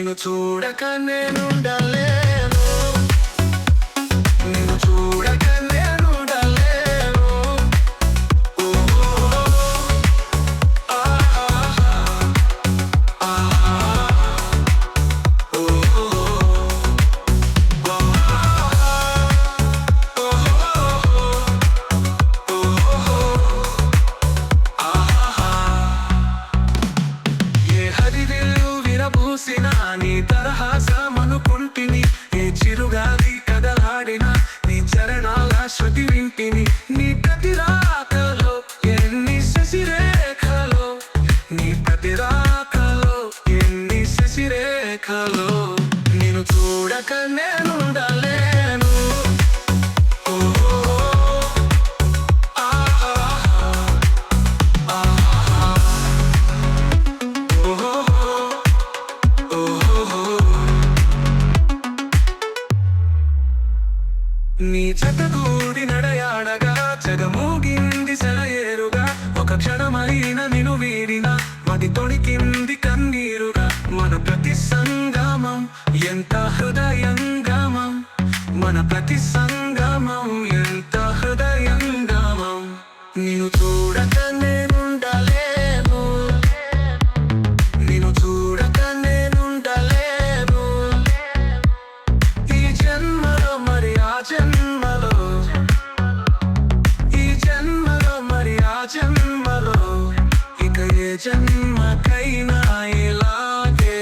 నిన్ను చూడక నేనుండలేను, నిన్ను చూడక నేనుండలేను. నీ తరహాసమనుకుంటిని, ఏ చిరుగాలి కదలాడిన నీ చరణాల శృతి వింటిని. నీ ప్రతి రాకలో ఎన్ని శశిరేఖలో, నీ ప్రతి రాకలో ఎన్ని శశిరేఖలో. నిన్ను చూడక నేనుండలేను. నీ జతగూడి నడయాడగా జగమూగింది సెలయేరుగా, ఒక క్షణమైన నిన్ను వీడిన మది తొణికింది కన్నీరుగా. మన ప్రతి సంగమం ఎంత హృదయంగమం, మన ప్రతి సంగమం ఎంత హృదయంగమం. నిన్ను చూడక నేనుండలేను, నిన్ను చూడక నేనుండలేను. ఈ జన్మలో మరి ఆ జన్మలో, ఈ జన్మలో మరి ఆ జన్మలో, ఇక ఏ జన్మకైనా ఇలాగే.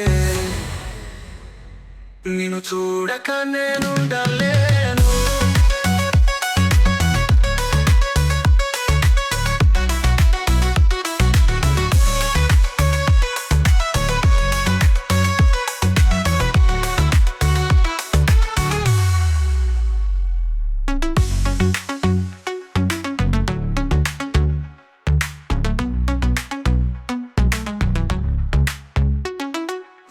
నిన్ను చూడక నేనుండలేను.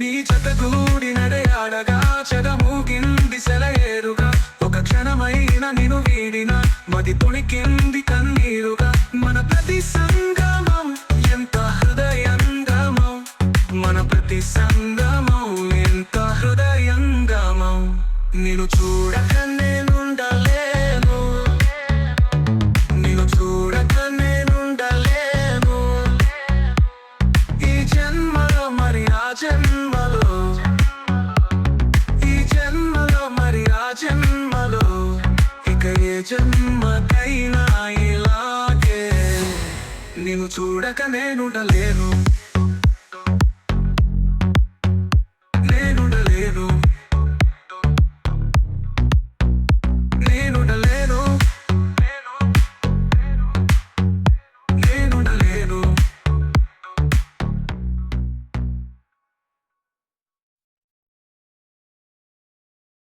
నీ జతగూడి నడయాడగా జగమూగింది సెలయేరుగా, ఒక క్షణమైన నిన్ను వీడిన మది తొణికింది కన్నీరుగా. మన ప్రతి సంగమం ఎంత హృదయంగమం, మన ప్రతి సంగమం ఎంత హృదయంగమం. నిన్ను చూడక నేనుండలేను, నిన్ను చూడక నేనుండలేను. ఈ జన్మలో మరి ఆ జన్మలో, ఈ జన్మలో మరి ఆ జన్మలో, ఇక ఏ జన్మకైనా ఇలాగే. నిన్ను చూడక నేనుండలేను.